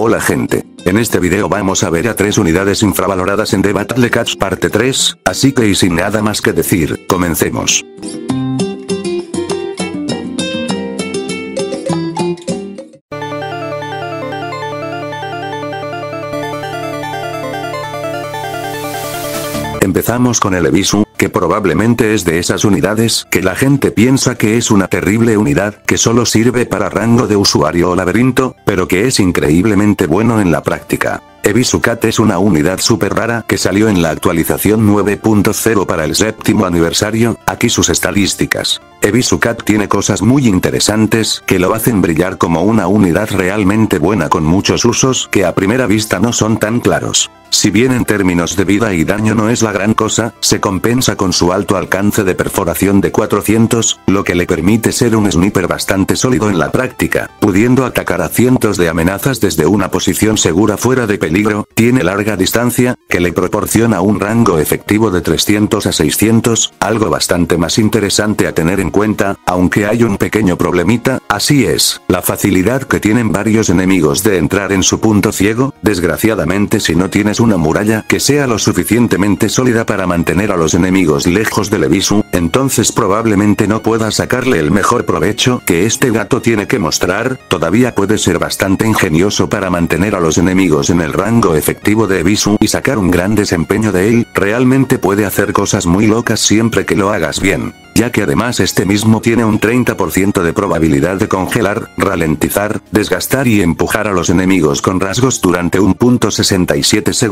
Hola gente. En este video vamos a ver a 3 unidades infravaloradas en The Battle Cats parte 3, así que y sin nada más que decir, comencemos. Empezamos con el Ebisu, que probablemente es de esas unidades que la gente piensa que es una terrible unidad que solo sirve para rango de usuario o laberinto, pero que es increíblemente bueno en la práctica. Ebisu Cat es una unidad super rara que salió en la actualización 9.0 para el 7º aniversario, aquí sus estadísticas. Ebisu Cat tiene cosas muy interesantes que lo hacen brillar como una unidad realmente buena con muchos usos que a primera vista no son tan claros. Si bien en términos de vida y daño no es la gran cosa, se compensa con su alto alcance de perforación de 400, lo que le permite ser un sniper bastante sólido en la práctica, pudiendo atacar a cientos de amenazas desde una posición segura fuera de peligro. Tiene larga distancia, que le proporciona un rango efectivo de 300 a 600, algo bastante más interesante a tener en cuenta, aunque hay un pequeño problemita, así es, la facilidad que tienen varios enemigos de entrar en su punto ciego. Desgraciadamente, si no tienes una muralla que sea lo suficientemente sólida para mantener a los enemigos lejos del Ebisu, entonces probablemente no puedas sacarle el mejor provecho que este gato tiene que mostrar. Todavía puede ser bastante ingenioso para mantener a los enemigos en el rango efectivo de Ebisu y sacar un gran desempeño de él. Realmente puede hacer cosas muy locas siempre que lo hagas bien, ya que además este mismo tiene un 30% de probabilidad de congelar, ralentizar, desgastar y empujar a los enemigos con rasgos durante 1.67 segundos.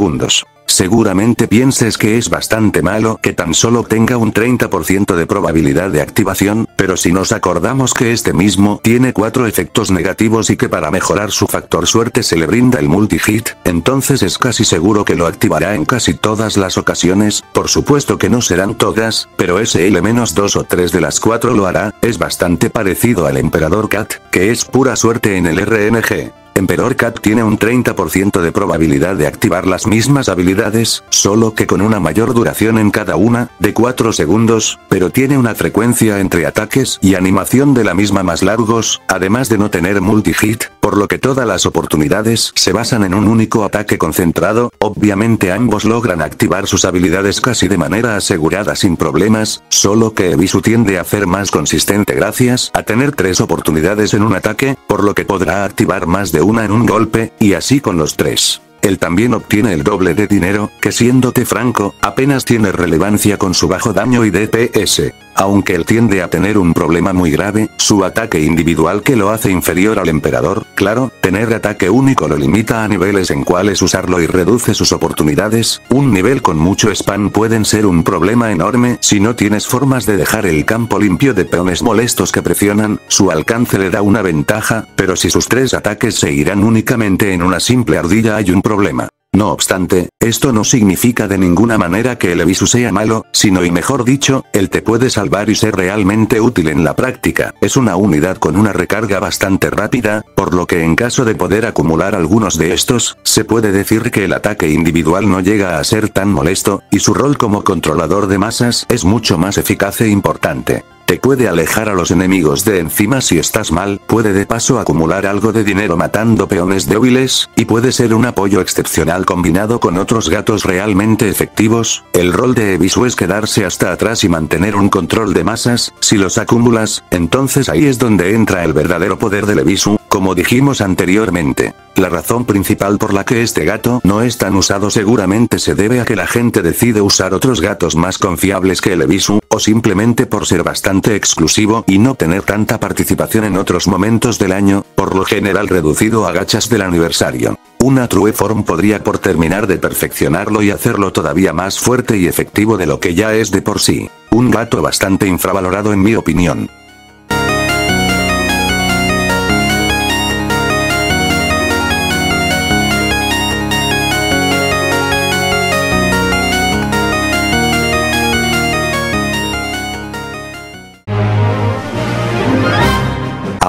Seguramente pienses que es bastante malo que tan solo tenga un 30% de probabilidad de activación, pero si nos acordamos que este mismo tiene 4 efectos negativos y que para mejorar su factor suerte se le brinda el multi-hit, entonces es casi seguro que lo activará en casi todas las ocasiones. Por supuesto que no serán todas, pero ese L-2 o 3 de las 4 lo hará. Es bastante parecido al Emperador Cat, que es pura suerte en el RNG. Emperor Cat tiene un 30% de probabilidad de activar las mismas habilidades, solo que con una mayor duración en cada una, de 4 segundos, pero tiene una frecuencia entre ataques y animación de la misma más largos, además de no tener multi-hit, por lo que todas las oportunidades se basan en un único ataque concentrado. Obviamente ambos logran activar sus habilidades casi de manera asegurada sin problemas, solo que Ebisu tiende a ser más consistente gracias a tener 3 oportunidades en un ataque, por lo que podrá activar más de una en un golpe, y así con los 3. Él también obtiene el doble de dinero, que siéndote franco, apenas tiene relevancia con su bajo daño y DPS. Aunque él tiende a tener un problema muy grave, su ataque individual que lo hace inferior al emperador. Claro, tener ataque único lo limita a niveles en cuales usarlo y reduce sus oportunidades. Un nivel con mucho spam pueden ser un problema enorme si no tienes formas de dejar el campo limpio de peones molestos que presionan. Su alcance le da una ventaja, pero si sus 3 ataques se irán únicamente en una simple ardilla hay un problema. No obstante, esto no significa de ninguna manera que el Ebisu sea malo, sino y mejor dicho, él te puede salvar y ser realmente útil en la práctica. Es una unidad con una recarga bastante rápida, por lo que en caso de poder acumular algunos de estos, se puede decir que el ataque individual no llega a ser tan molesto, y su rol como controlador de masas es mucho más eficaz e importante. Te puede alejar a los enemigos de encima si estás mal, puede de paso acumular algo de dinero matando peones débiles, y puede ser un apoyo excepcional combinado con otros gatos realmente efectivos. El rol de Ebisu es quedarse hasta atrás y mantener un control de masas. Si los acumulas, entonces ahí es donde entra el verdadero poder del Ebisu, como dijimos anteriormente. La razón principal por la que este gato no es tan usado seguramente se debe a que la gente decide usar otros gatos más confiables que el Ebisu, o simplemente por ser bastante exclusivo y no tener tanta participación en otros momentos del año, por lo general reducido a gachas del aniversario. Una True Form podría por terminar de perfeccionarlo y hacerlo todavía más fuerte y efectivo de lo que ya es de por sí. Un gato bastante infravalorado en mi opinión.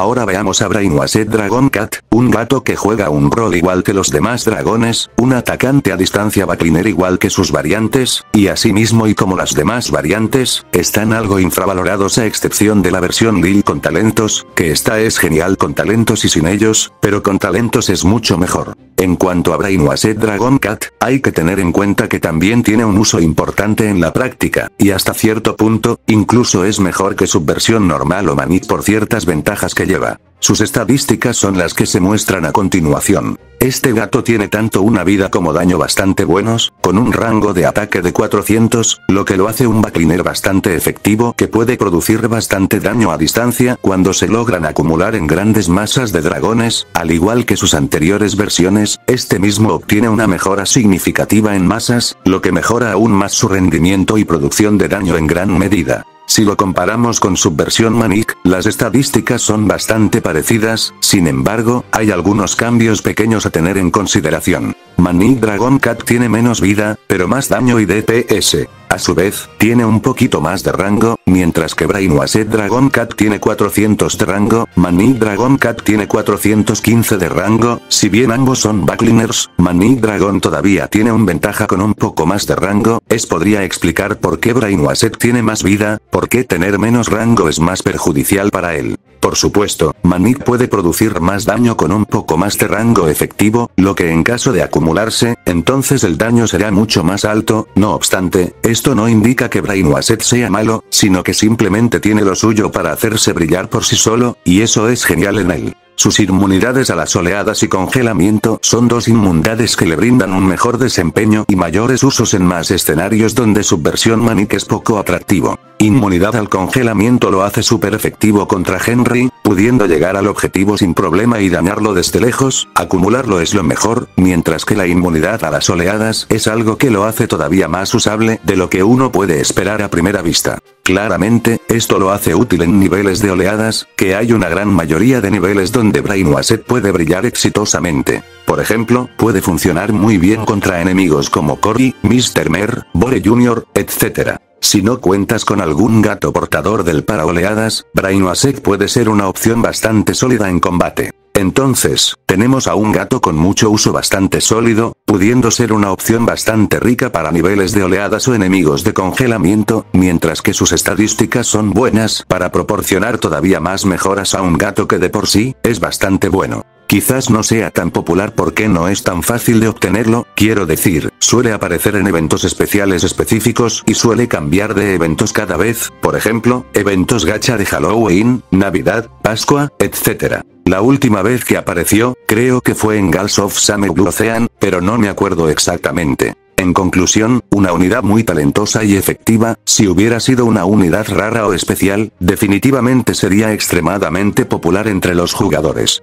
Ahora veamos a Brainwashed Dragon Cat, un gato que juega un rol igual que los demás dragones, un atacante a distancia backliner igual que sus variantes, y asimismo y como las demás variantes, están algo infravalorados a excepción de la versión Lil con talentos, que esta es genial con talentos y sin ellos, pero con talentos es mucho mejor. En cuanto a Brainwashed Dragon Cat, hay que tener en cuenta que también tiene un uso importante en la práctica, y hasta cierto punto, incluso es mejor que su versión normal o Manic por ciertas ventajas que lleva. Sus estadísticas son las que se muestran a continuación. Este gato tiene tanto una vida como daño bastante buenos, con un rango de ataque de 400, lo que lo hace un backliner bastante efectivo que puede producir bastante daño a distancia cuando se logran acumular en grandes masas de dragones, al igual que sus anteriores versiones, este mismo obtiene una mejora significativa en masas, lo que mejora aún más su rendimiento y producción de daño en gran medida. Si lo comparamos con su versión Manic, las estadísticas son bastante parecidas, sin embargo, hay algunos cambios pequeños a tener en consideración. Manic Dragon Cat tiene menos vida, pero más daño y DPS. A su vez, tiene un poquito más de rango, mientras que Brainwashed Dragon Cat tiene 400 de rango, Manic Dragon Cat tiene 415 de rango, si bien ambos son backliners, Manic Dragon todavía tiene un ventaja con un poco más de rango, podría explicar por qué Brainwashed tiene más vida, por qué tener menos rango es más perjudicial para él. Por supuesto, Manic puede producir más daño con un poco más de rango efectivo, lo que en caso de acumularse, entonces el daño será mucho más alto, no obstante, esto no indica que Brainwashed sea malo, sino que simplemente tiene lo suyo para hacerse brillar por sí solo, y eso es genial en él. Sus inmunidades a las oleadas y congelamiento son dos inmunidades que le brindan un mejor desempeño y mayores usos en más escenarios donde su versión Manic es poco atractivo. Inmunidad al congelamiento lo hace súper efectivo contra Henry, pudiendo llegar al objetivo sin problema y dañarlo desde lejos, acumularlo es lo mejor, mientras que la inmunidad a las oleadas es algo que lo hace todavía más usable de lo que uno puede esperar a primera vista. Claramente, esto lo hace útil en niveles de oleadas, que hay una gran mayoría de niveles donde Brainwashed puede brillar exitosamente. Por ejemplo, puede funcionar muy bien contra enemigos como Cory, Mr. Mer, Bore Jr., etc. Si no cuentas con algún gato portador del paraoleadas, Brainwashed puede ser una opción bastante sólida en combate. Entonces, tenemos a un gato con mucho uso bastante sólido, pudiendo ser una opción bastante rica para niveles de oleadas o enemigos de congelamiento, mientras que sus estadísticas son buenas para proporcionar todavía más mejoras a un gato que de por sí, es bastante bueno. Quizás no sea tan popular porque no es tan fácil de obtenerlo, quiero decir, suele aparecer en eventos especiales específicos y suele cambiar de eventos cada vez, por ejemplo, eventos gacha de Halloween, Navidad, Pascua, etc. La última vez que apareció, creo que fue en Gals of Summer Blue Ocean, pero no me acuerdo exactamente. En conclusión, una unidad muy talentosa y efectiva, si hubiera sido una unidad rara o especial, definitivamente sería extremadamente popular entre los jugadores.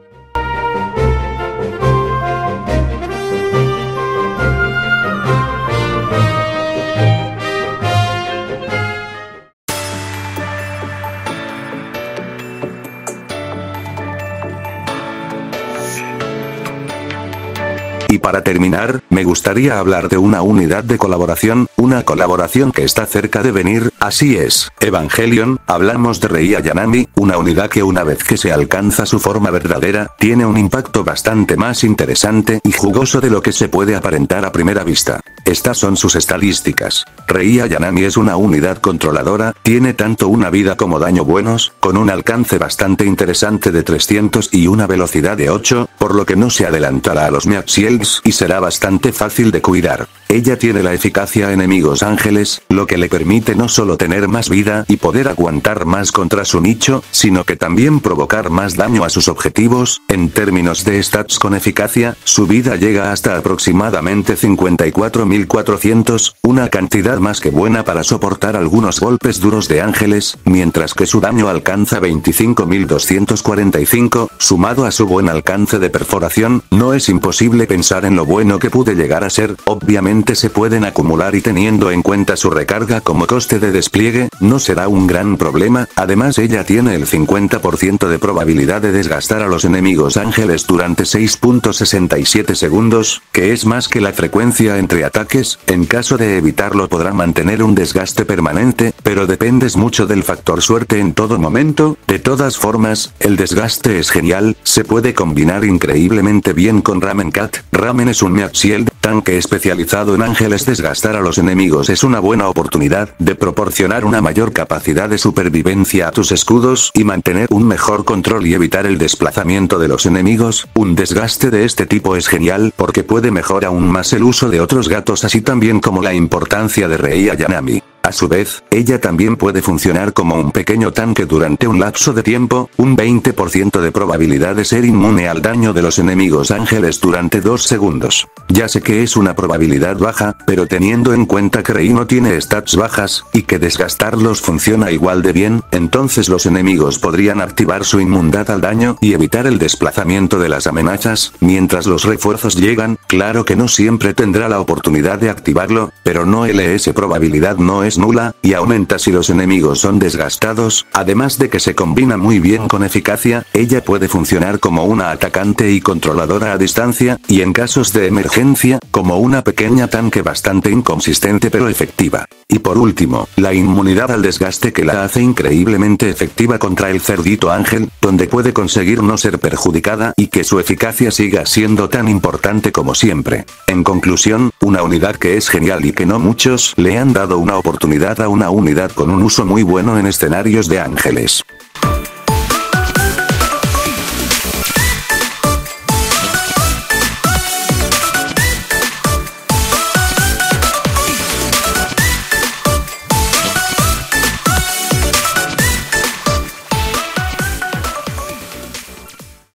Y para terminar, me gustaría hablar de una unidad de colaboración, una colaboración que está cerca de venir, así es, Evangelion, hablamos de Rei Ayanami, una unidad que una vez que se alcanza su forma verdadera, tiene un impacto bastante más interesante y jugoso de lo que se puede aparentar a primera vista. Estas son sus estadísticas. Rei Ayanami es una unidad controladora, tiene tanto una vida como daño buenos, con un alcance bastante interesante de 300 y una velocidad de 8, por lo que no se adelantará a los Meat Shields y será bastante fácil de cuidar. Ella tiene la eficacia enemigos ángeles, lo que le permite no solo tener más vida y poder aguantar más contra su nicho, sino que también provocar más daño a sus objetivos. En términos de stats con eficacia, su vida llega hasta aproximadamente 54.400, una cantidad más que buena para soportar algunos golpes duros de ángeles, mientras que su daño alcanza 25.245, sumado a su buen alcance de perforación, no es imposible pensar en lo bueno que puede llegar a ser, obviamente fácilmente se pueden acumular y teniendo en cuenta su recarga como coste de despliegue, no será un gran problema. Además ella tiene el 50% de probabilidad de desgastar a los enemigos ángeles durante 6.67 segundos, que es más que la frecuencia entre ataques. En caso de evitarlo podrá mantener un desgaste permanente, pero dependes mucho del factor suerte en todo momento. De todas formas, el desgaste es genial, se puede combinar increíblemente bien con Ramen Cat. Ramen es un Meat Shield, tanque especializado en ángeles. Desgastar a los enemigos es una buena oportunidad de proporcionar una mayor capacidad de supervivencia a tus escudos y mantener un mejor control y evitar el desplazamiento de los enemigos. Un desgaste de este tipo es genial porque puede mejorar aún más el uso de otros gatos, así también como la importancia de Rei Ayanami. A su vez, ella también puede funcionar como un pequeño tanque durante un lapso de tiempo, un 20% de probabilidad de ser inmune al daño de los enemigos ángeles durante 2 segundos. Ya sé que es una probabilidad baja, pero teniendo en cuenta que Rei no tiene stats bajas, y que desgastarlos funciona igual de bien, entonces los enemigos podrían activar su inmunidad al daño y evitar el desplazamiento de las amenazas, mientras los refuerzos llegan. Claro que no siempre tendrá la oportunidad de activarlo, pero no LS probabilidad no es nula, y aumenta si los enemigos son desgastados. Además de que se combina muy bien con eficacia, ella puede funcionar como una atacante y controladora a distancia, y en casos de emergencia, como una pequeña tanque bastante inconsistente pero efectiva. Y por último, la inmunidad al desgaste que la hace increíblemente efectiva contra el cerdito ángel, donde puede conseguir no ser perjudicada y que su eficacia siga siendo tan importante como siempre. En conclusión, una unidad que es genial y que no muchos le han dado una oportunidad a una unidad con un uso muy bueno en escenarios de ángeles.